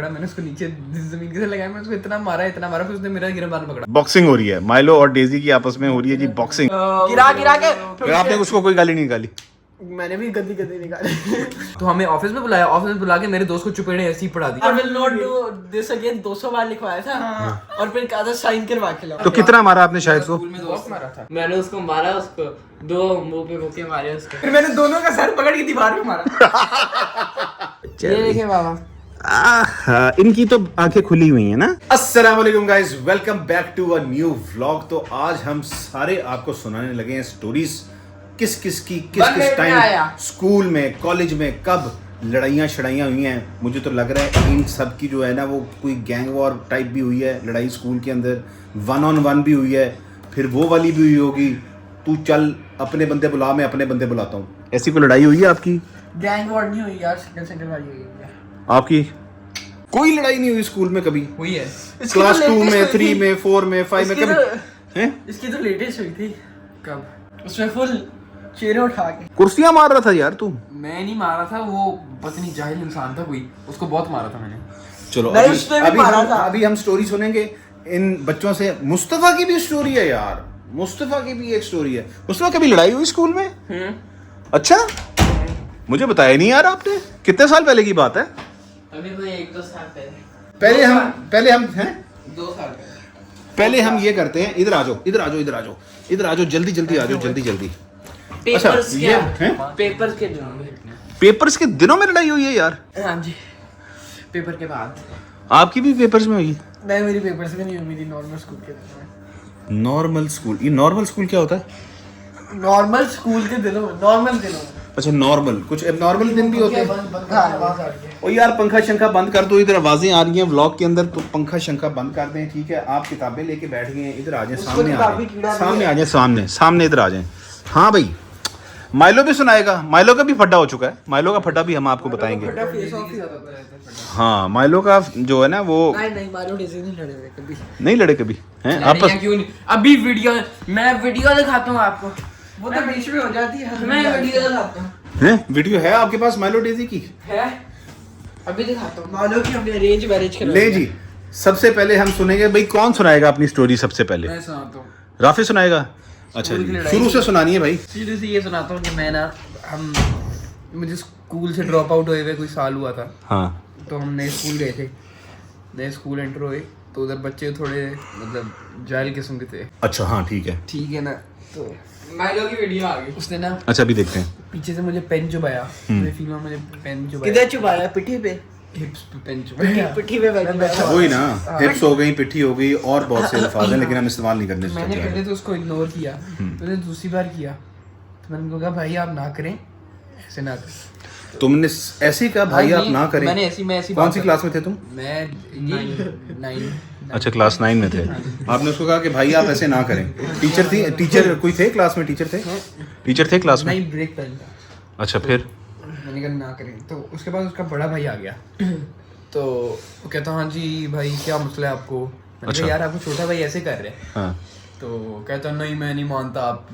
मैंने उसको नीचे जमीन के से लगाया, मैंने उसको इतना मारा फिर उसने मेरा गिरबान पकड़ा। बॉक्सिंग हो रही है, माइलो और डेजी की आपस में हो रही है जी बॉक्सिंग। गिरा के फिर आपने उसको कोई गाली नहीं निकाली? मैंने भी गंदी निकाली। तो हमें ऑफिस में बुलाया, ऑफिस में बुला के मेरे दोस्त को चुपेड़े ऐसे ही पढ़ा दी। I will not do this again 200 बार लिखवाया था और फिर कहा था साइन करवा के लाओ। तो कितना मारा आपने शायद को? स्कूल में दोस्त मारा था मैंने उसको मारा, उसको 2 मुंह पे मुक्के मारे उसको। फिर मैंने दोनों का सर पकड़ के दीवार पे मारा। ये देखे बाबा, इनकी तो आंखें खुली हुई है ना। अस्सलाम वालेकुम guys, welcome back to a new vlog. तो आज हम सारे आपको सुनाने लगे हैं स्टोरीज, किस किस टाइम स्कूल में, कॉलेज में कब लड़ाइयाँ शड़ाइयाँ हुई हैं। मुझे तो लग रहा है इन सब की जो है ना वो कोई गैंग वॉर टाइप भी हुई है, लड़ाई स्कूल के अंदर 1-on-1 भी हुई है, फिर वो वाली भी हुई होगी, तू चल अपने बंदे बुला मैं अपने बंदे बुलाता हूँ। ऐसी कोई लड़ाई हुई है आपकी? गैंग वॉर नहीं हुई यार, सिंगल वाली हुई है। आपकी कोई लड़ाई नहीं हुई स्कूल में कभी? हुई है क्लास 2 में, 3 में, 4 में, 5 में कभी? हैं? इसकी तो लेटेस्ट हुई थी। कब? उसमें फुल चेहरे उठा के कुर्सियां मार रहा था यार तू। मैं नहीं मारा था, वो पता नहीं जाहिल इंसान था कोई, उसको बहुत मारा था मैंने। चलो नहीं, उसने भी मारा था। अभी हम स्टोरी सुनेंगे इन बच्चों से। मुस्तफा की भी स्टोरी है यार, मुस्तफा की भी एक स्टोरी है। मुस्तफा कभी लड़ाई हुई स्कूल में? अच्छा, मुझे बताया नहीं यार आपने। कितने साल पहले की बात है? अभी कोई 1-2 साल पहले पहले हम हैं 2 साल पहले हम ये करते हैं, इधर आ जाओ जल्दी आ जाओ जल्दी। अच्छा, पेपर्स ये हैं? पेपर्स के दिनों में। पेपर्स के दिनों में लड़ाई हुई है यार? हाँ जी, पेपर के बाद। आपकी भी पेपर्स में हुई? नहीं, मेरी पेपर्स में नहीं हुई, मेरी नॉर्मल स्कूल के दिनों में। Normal school? ये नॉर्मल स्कूल क्या होता है? नॉर्मल स्कूल के दिनों में, नॉर्मल दिनों में। अच्छा, नॉर्मल, कुछ एबनॉर्मल दिन भी होते हैं। हाँ, ओ यार, पंखा शंखा बंद कर दो, इधर आवाजें आ रही हैं व्लॉग के अंदर, तो पंखा शंखा बंद कर दें, ठीक है? आप किताबें लेके बैठ गए हैं, इधर आ जाएं, सामने आ जाएं, सामने इधर आ जाएं। हाँ भाई, माइलो भी सुनाएगा। माइलो का भी फड्डा हो चुका है, माइलो का फड्डा भी हम आपको बताएंगे। हाँ, माइलो का जो है ना वो नहीं माइलो डेज़ी नहीं लड़े हुए कभी। नहीं लड़े कभी हैं आपस? क्यों नहीं? अभी मैं वीडियो दिखाता हूँ आपको। वो तो बीच में हो जाती है। मैं वीडियो दिखाता हूँ। हैं? वीडियो है आपके पास माइलो डेजी की? है, अभी दिखाता हूँ। माइलो की हमने अरेंज मैरिज करवाई। ले जी, सबसे पहले हम सुनेंगे भाई, कौन सुनाएगा अपनी स्टोरी सबसे पहले? मैं सुनाता हूँ। राफी सुनाएगा। अच्छा जी, शुरू से सुनानी है भाई। शुरू से ये सुनाता हूँ कि मैं ना मुझे स्कूल से ड्रॉप आउट हुए कोई साल हुआ था। हाँ, तो हम नए स्कूल गए थे, नए स्कूल एंटर हुए, तो उधर बच्चे थोड़े मतलब जाहिल किस्म के थे। अच्छा, हाँ ठीक है ना। तो माइलो की वीडियो आ गई। उसने ना अच्छा, अभी देखते हैं। पीछे से मुझे पेन चुभाया, मेरी फीमेल मुझे पेन चुभाया। किधर चुभाया? पिठी पे? हिप्स पे पेन चुभाया। पिठी पे बैठा। वही ना, हिप्स हो गई, पिट्ठी हो गई, और बहुत से अल्फाज हैं लेकिन हम इस्तेमाल नहीं करने मैंने चाहिए। पहले तो उसको इग्नोर किया, मैंने दूसरी बार किया तो मैंने उनको कहा भाई आप ना करें, ऐसे ना करें। तुमने ऐसे ही कहा भाई आप ना करें? मैंने ऐसी कौन सी क्लास में थे तुम? मैं 9। अच्छा, क्लास 9 में थे। आपने उसको कहा कि भाई आप ऐसे ना करें। टीचर कोई थे क्लास में? टीचर थे क्लास में? नहीं, ब्रेक टाइम था। अच्छा, फिर? मैंने कहा ना करें, तो उसके बाद उसका बड़ा भाई आ गया। तो वो कहता हाँ जी भाई क्या मसला है आपको? मैंने कहा यार आपको छोटा भाई ऐसे कर रहे हैं। हाँ। तो कहता नहीं मैं नहीं मानता, आप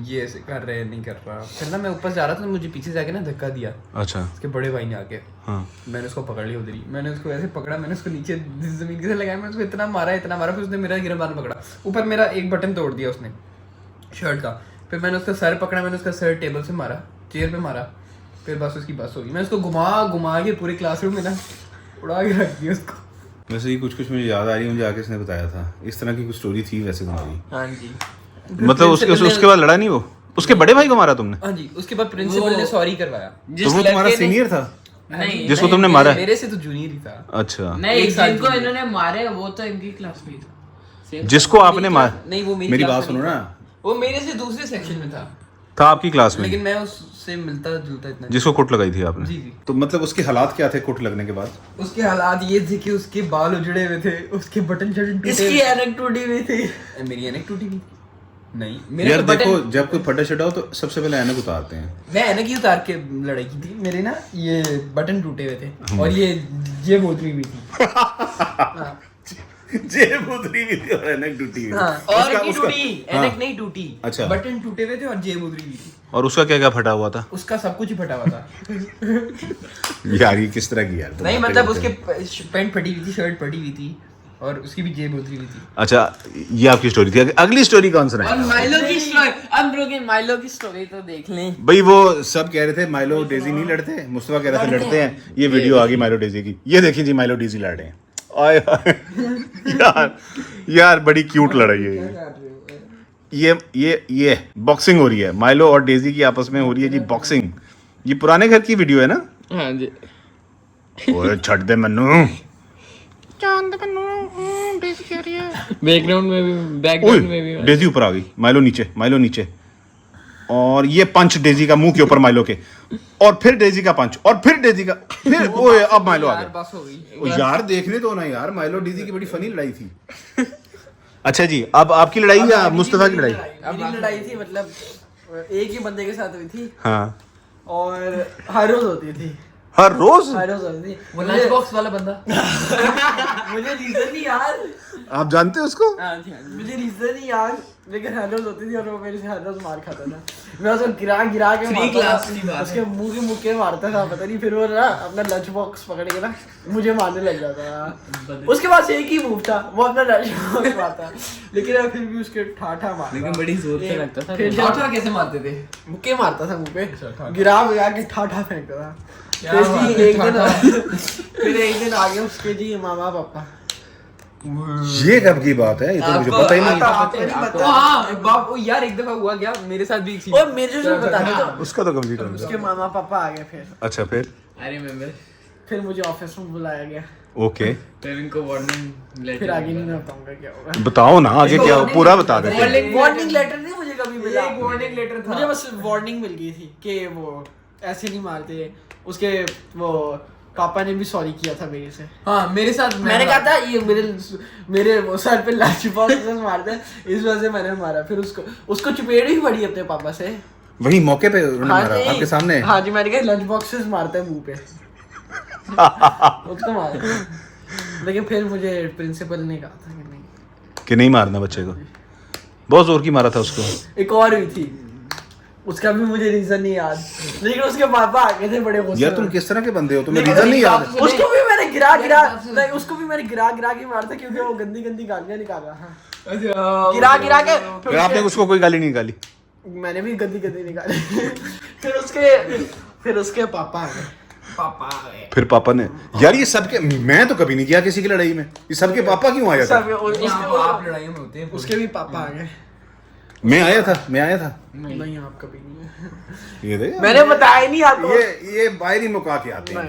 ये ऐसे कर रहे हैं, नहीं कर रहा। फिर ना मैं ऊपर जा रहा था, मुझे पीछे जाके ना धक्का दिया अच्छा, उसके बड़े भाई ने आके। हाँ। मैंने उसको पकड़ लिया उधर ही, मैंने उसको ऐसे पकड़ा, मैंने उसको नीचे जमीन के से लगाया, मैंने उसको इतना मारा फिर उसने मेरा गिरबान पकड़ा, ऊपर मेरा एक बटन तोड़ दिया उसने शर्ट का। फिर मैंने उसका सर पकड़ा, मैंने उसका सर टेबल से मारा, चेयर पे मारा, फिर बस उसकी बस होगी। मैं उसको घुमा के पूरे क्लासरूम में ना उड़ा के रख दिया उसको। वैसे ही कुछ मुझे याद आ रही है, मुझे आके इसने बताया था, इस तरह की कुछ स्टोरी थी वैसे तुम्हारी। हाँ जी। मतलब उसके बाद लड़ा नहीं वो? उसके बड़े भाई को मारा तुमने? हाँ जी, उसके बाद प्रिंसिपल ने सॉरी करवाया। तो वो तुम्हारा सीनियर था नहीं, जिसको तुमने मारा? मेरे से तो जूनियर ही था। अच्छा, नहीं, एक साल जिनको इन्होंने मारे वो तो इनकी क्लास में था। जिसको आपने मारा? नहीं, वो मेरी बात सुनो ना, वो मेरे से दूसरे सेक्शन में था आपकी क्लास में, लेकिन मैं उससे मिलता जुलता इतना। जिसको कुट लगाई थी आपने? जी। तो मतलब उसके हालात क्या थे कुट लगने के बाद? उसके हालात ये थे कि उसके बाल उजड़े हुए थे, उसके बटन टूटे, इसकी एनक टूटी हुई थी। मेरी एनक टूटी हुई नहीं, मेरे यार तो देखो, जब कोई फटा छटा हो तो सबसे पहले ऐनक उतारते हैं। मैं एनक ही उतार के लड़ाई की थी। मेरे ना ये बटन टूटे हुए थे और ये बोतली हुई थी। जेब उतरी हुई थी और ऐनक टूटी हुई थी। हाँ, और उसका- की उसका- टूटी, हाँ। ऐनक नहीं टूटी। अच्छा, बटन टूटे हुए थे और जेब उधरी हुई थी। और उसका क्या क्या फटा हुआ था? उसका सब कुछ ही फटा हुआ था। यार ये किस तरह की यार तुम नहीं बातें मतलब करते उसके हो। पैंट फटी हुई थी, शर्ट फटी हुई थी और उसकी भी जेब उधरी हुई थी। अच्छा, ये आपकी स्टोरी थी। अगली स्टोरी कौन और सुनाएगा? माइलो की स्टोरी, अब रुके, माइलो की स्टोरी तो देख लें। भाई वो सब कह रहे थे माइलो डेजी नहीं लड़ते, मुस्तफा कह रहा था लड़ते हैं। ये वीडियो आ गई माइलो डेजी की, ये देखिए जी माइलो डेजी लड़ रहे हैं। आय हाय। यार यार बड़ी क्यूट लड़ाई है ये बॉक्सिंग हो रही है, माइलो और डेजी की आपस में हो रही है जी बॉक्सिंग। ये पुराने घर की वीडियो है ना? हाँ जी। ओए छट दे मन्नू। बैकग्राउंड में भी, ओए बैकग्राउंड में भी। डेजी ऊपर आ गई, माइलो नीचे और ये पंच डेजी का मुंह के ऊपर माइलो के, और फिर डेजी का पंच, और फिर डेजी का, फिर ओए अब माइलो आ यार गया। बस हो गई। ओ यार देखने दो ना यार, माइलो डेजी की बड़ी फनी लड़ाई थी। अच्छा जी, अब आपकी लड़ाई या मुस्तफा की लड़ाई? मेरी लड़ाई थी मतलब एक ही बंदे के साथ हुई थी हाँ, और हर रोज होती थी, हर रोज? हर रोज होती थी। वो लंच बॉक्स वाला बंदा। मुझे रीजन नहीं याद, आप जानते हो उसको? मुझे रीजन नहीं याद, लेकिन हर रोज होती थी और वो मेरे से हर रोज मार खाता था। मैं उसको गिरा के Three मारता class था, की बात है। उसके मुंह के मुक्के मारता था, पता नहीं फिर वो ना अपना लंच बॉक्स पकड़ के ना मुझे मारने लग जाता था। उसके पास एक ही मूव था, वो अपना लंच बॉक्स मारता, लेकिन मैं फिर भी उसके ठाठा मारता। लेकिन बड़ी जोर से लगता था। फिर ठाठा कैसे मारते थे? मुक्के मारता था मुंह पे, ठाठा। गिरा के ठाठा फेंकता था। क्या फिर बात जी है, एक दिन ठाठा। फिर एक दिन आ गए उसके जी मामा पापा। ये कब की बात है? ये तो मुझे पता ही नहीं। आपको नहीं ओ पता? हाँ बाप, ओ यार एक दफा हुआ क्या मेरे साथ भी एक सीन। और मेरे से बता दो, उसका तो कभी नहीं। उसके मामा पापा आ गए फिर अच्छा आई रिमेम्बर। फिर मुझे ऑफिस में बुलाया गया। ओके, फिर इनको वार्निंग लेटर। फिर आगे नहीं मैं बताऊंगा क्या होगा। बताओ ना आगे क्या हो, पूरा बता देते हैं। वार्निंग लेटर नहीं मुझे कभी मिला, एक वार्निंग लेटर था। मुझे बस वार्निंग मिल गई थी कि वो ऐसे नहीं मारते। उसके वो पापा ने भी सॉरी किया था मेरे से। हाँ मेरे साथ मैंने कहा था ये मेरे वो सर पे लाठी बॉक्स मारते हैं, इस वजह से मैंने मारा। फिर उसको चुपेड़ ही पड़ी अपने पापा से। वही मौके पे उन्होंने मारा जी, आपके सामने? हाँ जी, मैंने कहा लंच बॉक्सेस मारते हैं मुंह पे। उसको मारा, लेकिन फिर मुझे प्रिंसिपल ने कहा था कि नहीं मारना बच्चे को, बहुत जोर की मारा था उसको। एक और हुई थी, उसका भी मुझे रीजन नहीं याद, लेकिन उसके पापा आ गए थे बड़े गुस्से यार में। तुम किस तरह के बंदे हो, तुम्हें रीजन नहीं याद? उसको भी मैंने गिरा नहीं, उसको भी मैंने गिरा के मारता क्योंकि वो गंदी गालियां निकाला। हाँ, गिरा के फिर आपने उसको कोई गाली नहीं निकाली? मैंने भी गंदी निकाली। फिर उसके पापा आ गए। फिर पापा ने, यार ये सबके, मैं तो कभी नहीं किया किसी की लड़ाई में, ये सबके पापा क्यों आया था? आप लड़ाइयों में होते हैं। उसके भी पापा आ गए। मैं आया था नहीं, आप कभी नहीं। ये देख, मैंने बताया नहीं आपको। ये बाहर ही मुका के आते हैं।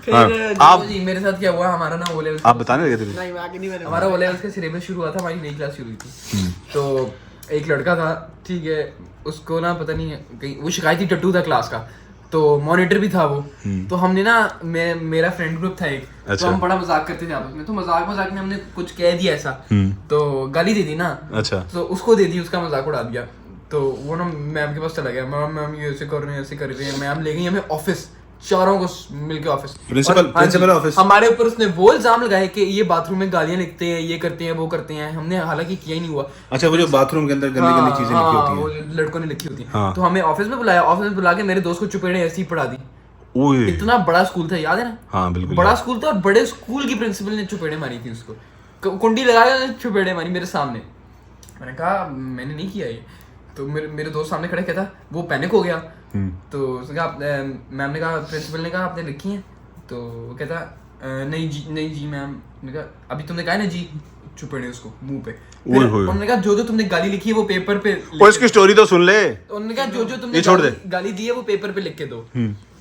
फिर हाँ, आप जी मेरे साथ क्या हुआ, हमारा ना ओ लेवल, आप बताने लगे थे। नहीं, मैं आगे नहीं। मैंने हमारा ओ लेवल का सिलेबस शुरू हुआ था, हमारी नई क्लास शुरू हुई थी। तो एक लड़का था, ठीक है, उसको ना पता नहीं कहीं वो शिकायती टट्टू था क्लास का, तो मॉनिटर भी था वो। तो हमने ना मेरा फ्रेंड ग्रुप था एक, तो अच्छा। हम बड़ा मजाक करते थे आपस में, तो मजाक में हमने कुछ कह दिया ऐसा, तो गाली दे दी ना। अच्छा, तो उसको दे दी, उसका मजाक उड़ा दिया। तो वो ना मैम के पास चला गया, मैम ये ऐसे कर रहे हैं। मैम ले गई हमें ऑफिस, चारों को मिलके ऑफिस, प्रिंसिपल ऑफिस। हमारे ऊपर उसने वो इल्जाम लगाए कि ये बाथरूम में गालियां लिखते हैं, ये करते हैं, वो करते हैं। हमने हालांकि किया ही नहीं हुआ। अच्छा, वो जो बाथरूम के अंदर गंदी चीजें लिखी होती वो हैं। लड़कों ने लिखी होती है। हाँ। तो हमें ऑफिस में बुलाया, ऑफिस में बुला के मेरे दोस्त को चुपेड़े ऐसी पढ़ा दी। ओए, इतना बड़ा स्कूल था, याद है ना? हाँ बिल्कुल। बड़ा स्कूल था और बड़े स्कूल की प्रिंसिपल ने चुपेड़े मारी थी उसको, कुंडी लगा के चुपेड़े मारी मेरे सामने। मैंने कहा मैंने नहीं किया ये। तो मेरे दोस्त सामने खड़े कहता, वो पैनिक हो गया। तो उसने कहा, मैम ने कहा, प्रिंसिपल ने कहा आपने लिखी है? तो वो कहता नहीं जी मैम। मैंने कहा अभी तुमने कहा ना जी, चुपेड़े उसको मुंह पे। फिर उन्होंने कहा जो तुमने गाली लिखी है वो पेपर पे, इसकी स्टोरी तो सुन ले। उन्होंने कहा जो तुमने ये छोड़ दे। गाली दी है वो पेपर पे लिख के दो।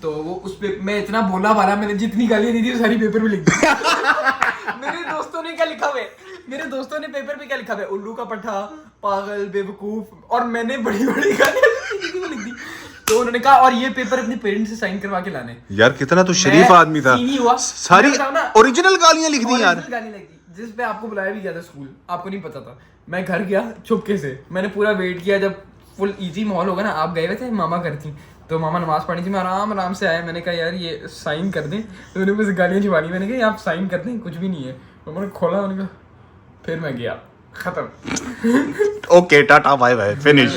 तो वो उस पे मैं इतना बोला वाला, मैंने जितनी गालियां दी थी वो सारी पेपर पे लिख दी। मेरे दोस्तों ने क्या लिखा हुआ है, मेरे दोस्तों ने पेपर पे क्या लिखा हुआ है, उल्लू का पट्टा, पागल, बेवकूफ, और मैंने बड़ी गालियां लिख दी। तो उन्होंने कहा और ये पेपर अपने पेरेंट्स से साइन करवा के लाने। यार कितना तो शरीफ आदमी था, नहीं हुआ, सारी मैं बताऊं ना, ओरिजिनल गालियां लिख दी यार। ओरिजिनल गाली लिख दी, जिस पे आपको बुलाया भी गया था स्कूल, आपको नहीं पता था। मैं घर गया चुपके से, मैंने पूरा वेट किया, जब फुल इजी माहौल होगा ना। आप गए हुए थे मामा घर थी, तो मामा नमाज पढ़ी थी, मैं आराम से आया। मैंने कहा यार ये साइन कर दें, तो उन्होंने मुझसे गालियाँ छुपा ली। मैंने कहा आप साइन कर दें, कुछ भी नहीं है। तो मैंने खोला, उन्होंने कहा फिर मैं गया, खत्म। Okay tata bye bye finish.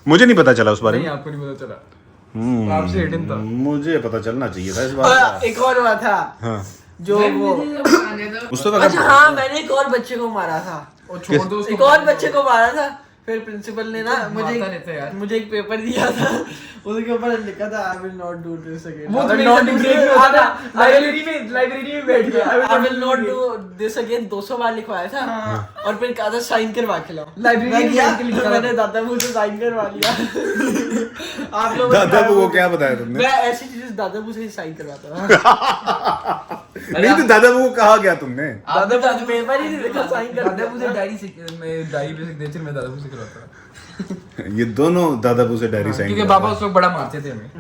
मुझे नहीं पता चला उस बारे नहीं, में। आपको नहीं पता चला, आपसे हिडन था। मुझे पता चलना चाहिए था इस बात का। एक और हुआ था हाँ जो वो मुस्तफा अच्छा हाँ मैंने एक और बच्चे को मारा था, और छोड़ दो उसको। एक और बच्चे को मारा था। फिर प्रिंसिपल ने ना मारता रहता है यार। मुझे एक पेपर दिया था, उसके ऊपर लिखा था I will not do this again. वो तो मेरे साथ दूसरे में होता था, लाइब्रेरी में बैठ गया, I will not do this again 200 बार लिखवाया था। और फिर कहा था साइन करवा के लाओ। लाइब्रेरी में बैठ के लिखा था। मैंने दादा मुझे साइन करवा लिया। आप लोग दादा को क्या बताया तुमने? मैं ऐसी चीजें दादा मुझे साइन करवाता था। नहीं तो दादा को कहा गया तुमने? दादा मुझे पेपर ही नहीं देखा साइन दादा करता मुझे डायरी से, मैं डायरी पे सिग्नेचर में दादा से करवाता था, ये दोनों दादाबू से डायरी साइन क्योंकि पापा उस वक्त बड़ा मारते थे हमें।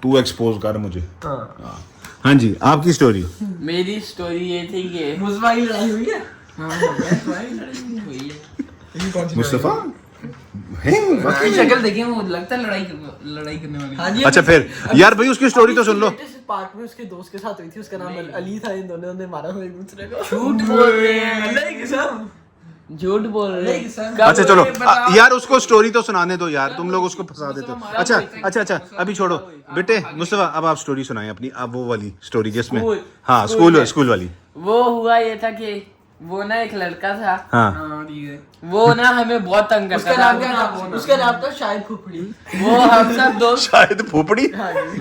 तू एक्सपोज कर मुझे। हाँ, हाँ जी आपकी स्टोरी। मेरी स्टोरी ये थी कि मुझवा की लड़ाई हुई है। हुई है। ये कौन सी मुस्तफा उसकी शक्ल देखिए, वो लगता है लड़ाई करने वाली। हाँ जी। अच्छा फिर यार भाई उसकी स्टोरी तो सुन लो। पार्क में उसके दोस्त के साथ हुई थी, उसका नाम अली था। इन दोनों ने मारा था एक दूसरे को। झूठ बोल रहे हैं, झूठ बोल रहे हैं। अच्छा चलो यार उसको स्टोरी तो सुनाने दो यार, तुम लोग उसको फंसा देते हो। अच्छा अभी छोड़ो बेटे। मुस्तफा अब आप स्टोरी सुनाएं अपनी, अब वो वाली स्टोरी जिसमें हाँ स्कूल वाली। वो हुआ ये था कि वो ना एक लड़का था, हाँ वो ना हमें बहुत तंग करता था। उसका नाम था शायद फुफड़ी। वो हम सब दोस्त, शायद फुफड़ी,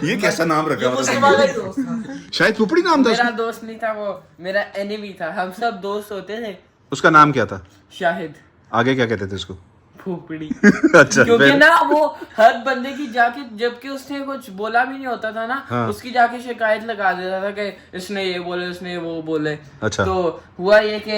ये कैसा नाम रखा मुस्तफा का ही दोस्त था। शायद फुफड़ी नाम था मेरा उसका? दोस्त नहीं था, वो मेरा एनिमी था। हम सब दोस्त होते थे। उसका नाम क्या था? शाहिद आगे क्या कहते थे उसको? फूफड़ी। अच्छा क्योंकि फिर? ना वो हर बंदे की जाके, जबकि उसने कुछ बोला भी नहीं होता था ना, हाँ। उसकी जाके शिकायत लगा देता था कि इसने ये बोले, इसने वो बोले। अच्छा। तो हुआ ये कि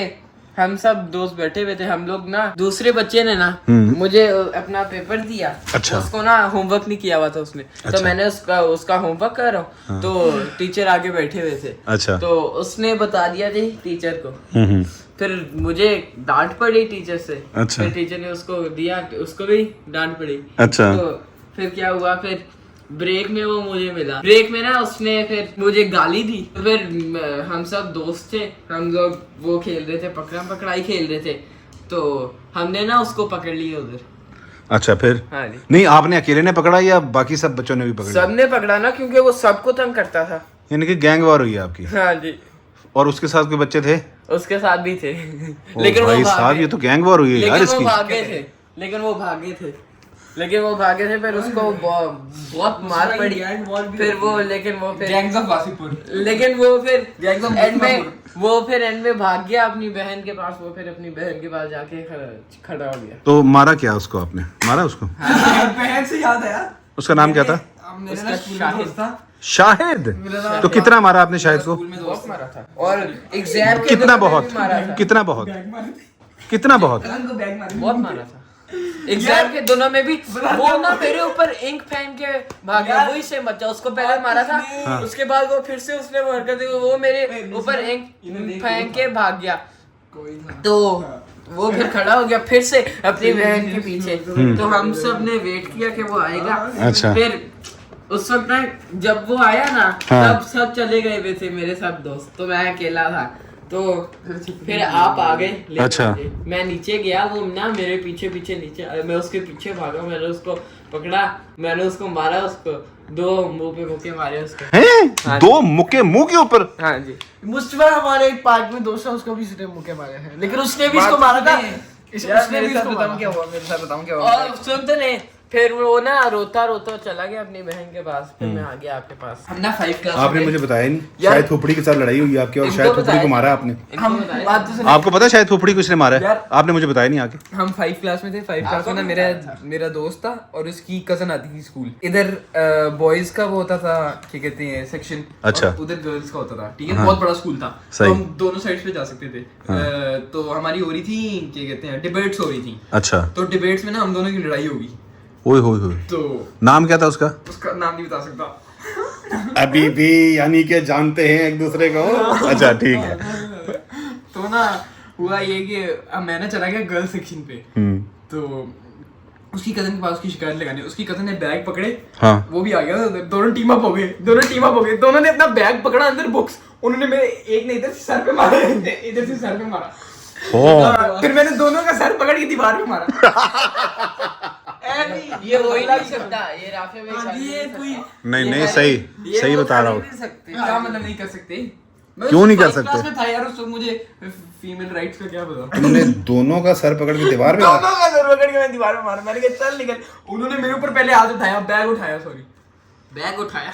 हम सब दोस्त बैठे हुए थे, हम लोग ना, दूसरे बच्चे ने ना मुझे अपना पेपर दिया। अच्छा। उसको ना होमवर्क नहीं किया हुआ था उसने। अच्छा। तो मैंने उसका होमवर्क कर रहा हूँ। हाँ। तो टीचर आगे बैठे हुए थे। अच्छा। तो उसने बता दिया थी टीचर को। हम्म। फिर मुझे डांट पड़ी टीचर से। अच्छा। फिर टीचर ने उसको दिया, उसको भी डांट पड़ी। अच्छा। तो फिर क्या हुआ, फिर ब्रेक में वो मुझे मिला। ब्रेक में ना उसने फिर मुझे गाली दी। फिर हम सब दोस्त थे, हम लोग वो खेल रहे थे, पकड़म पकड़ाई खेल रहे थे। तो हमने ना उसको पकड़ लिया उधर। अच्छा फिर? हाँ जी। नहीं आपने अकेले ने पकड़ा या बाकी सब बच्चों ने भी पकड़ा? सबने पकड़ा ना, क्योंकि वो सबको तंग करता था। यानी कि गैंग वॉर हुई है आपकी? हाँ जी। और उसके साथ कोई बच्चे थे? उसके साथ भी थे। ओ लेकिन भाई वो साहब भागे। ये तो गैंग वॉर हुई है यार लेकिन वो इसकी। भागे थे। लेकिन वो भागे थे। फिर उसको बहुत मार पड़ी। फिर वो लेकिन वो फिर गैंग्स ऑफ वासीपुर। लेकिन वो फिर Gangs of एंड में मुस्तफापुर। एंड में भाग गया अपनी बहन के पास। वो फिर अपनी बहन के पास जाके खड़ा हो गया। तो मारा क्या उसको आपने? मारा उसको? बहन से याद है यार, उसका नाम क्या था? मेरा उसका ना स्कूल में शाहिद दोस्त था। शाहिद। मेरा तो कितना मारा आपने शाहिद को? स्कूल में दोस्त बहुत मारा था। और एग्जाम के कितना दिनों में बहुत? भी मारा था। कितना बहुत? कितना बहुत? बहुत मारा था। एग्जाम के दिनों में भी वो ना मेरे ऊपर इंक फेंक के भाग गया। वही से बच्चा, उसको पहले मारा था। हाँ। उसके बाद वो फिर से उसने वो हरकत की, वो मेरे ऊपर इंक फेंक के भाग गया। तो वो फिर खड़ा हो गया फिर से अपनी बहन के पीछे। तो हम सब ने वेट किया कि वो आएगा। अच्छा। फिर उस वक्त ना जब वो आया ना, हाँ। तब सब चले गए हुए थे मेरे सब दोस्त। तो मैं अकेला था। तो फिर आप आ गए लेकर अच्छा। मुझे। मैं नीचे गया, वो ना मेरे पीछे पीछे नीचे, मैं उसके पीछे भागा। मैंने उसको पकड़ा, मैंने उसको मारा, उसको 2 मुंह पे मुक्के मारे उसको। हैं? हाँ 2 मुक्के मुंह के ऊपर? हाँ जी। मुस्तफा हमारे एक पार्क में दोस्त है, उसको भी इसने मुक्के मारे हैं, लेकिन उसने भी इसको मारा था। उसने भी इसको मारा। मेरे साथ बताऊं क्या हुआ। और सुन तो नहीं, फिर वो ना रोता रोता चला गया अपनी बहन के पास। फिर मैं आ गया आपके पास। हम ना 5 क्लास आपने मुझे बताया नहीं। यार- शायद फुफड़ी के साथ लड़ाई हुई आपकी और इनको शायद फुफड़ी को बताया। मारा आपने। हम बात तो सुनिए। आपको पता है शायद फुफड़ी को इसने मारा है? यार- आपने मुझे बताया नहीं आके। हम 5 क्लास में थे। 5 क्लास में ना मेरा दोस्त था और उसकी कजन आती थी स्कूल। इधर बॉयज का वो होता था, क्या कहते हैं, सेक्शन। अच्छा। और उधर गर्ल्स का होता था। ठीक है, हाँ। बहुत बड़ा स्कूल था। सही। तो हम दोनों साइड्स पे जा सकते थे। तो हमारी हो रही थी, क्या कहते हैं, डिबेट्स हो रही थी। अच्छा। तो डिबेट्स में ना हम दोनों की लड़ाई होगी। ओए होए होए। तो नाम क्या था उसका? उसका नाम नहीं बता सकता। अभी भी यानी कि जानते हैं एक दूसरे को। अच्छा ठीक है। तो ना हुआ ये कि अब मैं ना चला गया गर्ल्स सेक्शन पे। तो उसकी कजन के पास उसकी शिकायत लगाने, उसकी कजन ने बैग पकड़े, हाँ। वो भी आ गया उधर, दोनों टीम अप हो गए, दोनों ने अपना बैग पकड़ा, अंदर बुक्स, उन्होंने मेरे एक ने इधर से सर पे मारा, इधर से सर पे मारा, फिर मैंने दोनों का सर पकड़ के दीवार पे मारा। ये हो ही नहीं सकता, ये राफे में ये कोई नहीं सही बता रहा हूँ। क्या मतलब नहीं कर सकते? मैं क्यों नहीं कर 5th सकते? क्लास में था यार, उसको मुझे फीमेल राइट्स का क्या पता। तुमने दोनों का सर पकड़ के दीवार पे दोनों का सर पकड़ के मैं दीवार पे मारा, मैंने कहा चल निकल। उन्होंने मेरे ऊपर पहले हाथ उठाया, बैग उठाया, बैग उठाया।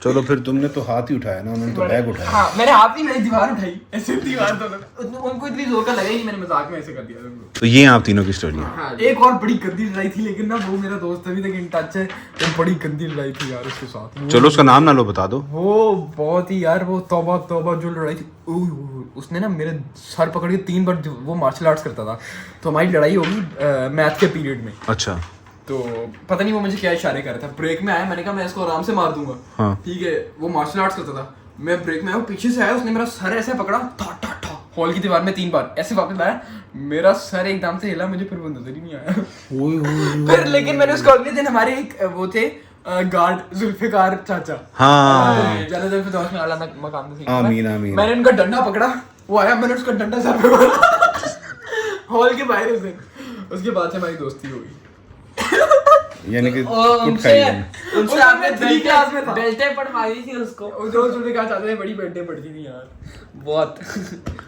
चलो फिर तुमने तो हाथ ही उठाया ना, उन्होंने तो बैग उठाया। हाँ, मैंने हाथ ही नहीं, दीवार उठाई, ऐसे दीवार दोनों। उनको इतनी जोर का लगा ही नहीं, मैंने मजाक में ऐसे कर दिया उनको। तो ये आप तीनों की स्टोरी है। हाँ, एक और बड़ी गंदी लड़ाई थी, लेकिन ना वो मेरा दोस्त अभी तक इन टच है, एक बड़ी गंदी लड़ाई थी यार उसके साथ। चलो उसका नाम ना लो, बता दो। वो बहुत ही यार, वो तौबा जो लड़ाई थी, उसने ना मेरे सर पकड़ के 3 बार, वो मार्शल आर्ट्स करता था, तो हमारी लड़ाई होगी मैथ के पीरियड में। अच्छा। तो पता नहीं वो मुझे क्या इशारे कर रहा था, ब्रेक में आया, मैंने कहा मैं इसको आराम से मार दूंगा। हाँ। ठीक है, वो मार्शल आर्ट्स करता था, मैं ब्रेक में आया, पीछे से आया, उसने मेरा सर ऐसे पकड़ा, ठा हॉल की दीवार में 3 बार ऐसे वापस आया, मेरा सर एकदम से हिला, मुझे फिर वो नजर ही नहीं आया। फिर लेकिन मैंने उसको अगले दिन, हमारे एक वो थे गार्ड, जुल्फिकार चाचा, हाँ। ज्यादातर फिर दोस्त में आला मकाम में थे। आमीन। मैंने उनका डंडा पकड़ा, वो आया, मैंने उसका डंडा सर पे मारा हॉल के बाहर उस दिन। उसके बाद से हमारी दोस्ती हो गई। यानी कि उनसे आपने थ्री क्लास में था। बेल्टें पड़वाई थी उसको, जो जुल्फिकार चाचा ने बड़ी बेल्टें पड़ती थी यार। बहुत।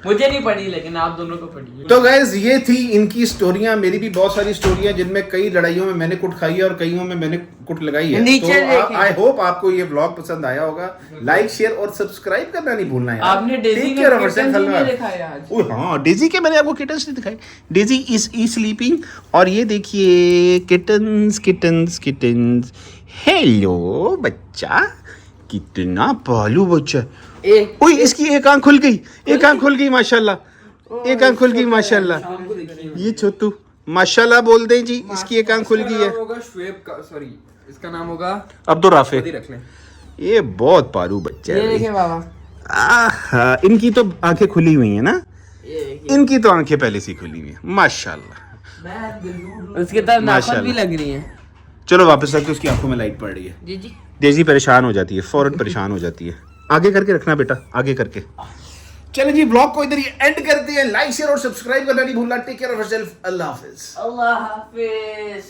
मुझे नहीं पड़ी, लेकिन आप दोनों को पड़ी है। तो गाइज ये थी इनकी स्टोरियां। मेरी भी बहुत सारी स्टोरियां जिनमें कई लड़ाइयों में मैंने कुट खाई है और कईयों में मैंने कुट लगाई है। नीचे तो आई होप आपको ये व्लॉग पसंद आया होगा। लाइक, शेयर और सब्सक्राइब करना नहीं भूलना है। आपने डेजी के किटन्स ही नहीं दिखाए आज। हाँ, डेजी के मैंने आपको किटन्स नहीं दिखाए। Daisy is sleeping. और ये देखिए किटन्स। हेलो बच्चा, कितना पालू बच्चा। ओए इसकी एक आंख खुल गई माशाल्लाह, एक आंख खुल गई माशाल्लाह। ये छोटू माशाल्लाह बोल दें जी, इसकी एक आंख खुल गई है। शुएब का, सॉरी, इसका नाम होगा अब्दुल राफे। रख लें। ये बहुत पालू बच्चा ये है। देखे बाबा, आहा, इनकी तो आंखें खुली हुई है ना, ये देखिए, इनकी तो आंखें पहले से खुली हुई है माशाल्लाह। उसके तरफ नाखून माशाल्लाह। भी लग रही है। चलो वापस रखते, उसकी आंखों में लाइट पड़ रही है। जी डेजी परेशान हो जाती है, फौरन परेशान हो जाती है। आगे करके रखना बेटा, आगे करके। चलो जी, ब्लॉग को इधर ही एंड करते हैं। लाइक, शेयर और सब्सक्राइब करना नहीं भूलना। Take care of yourself. अल्लाह हाफिज। अल्लाह हाफिज।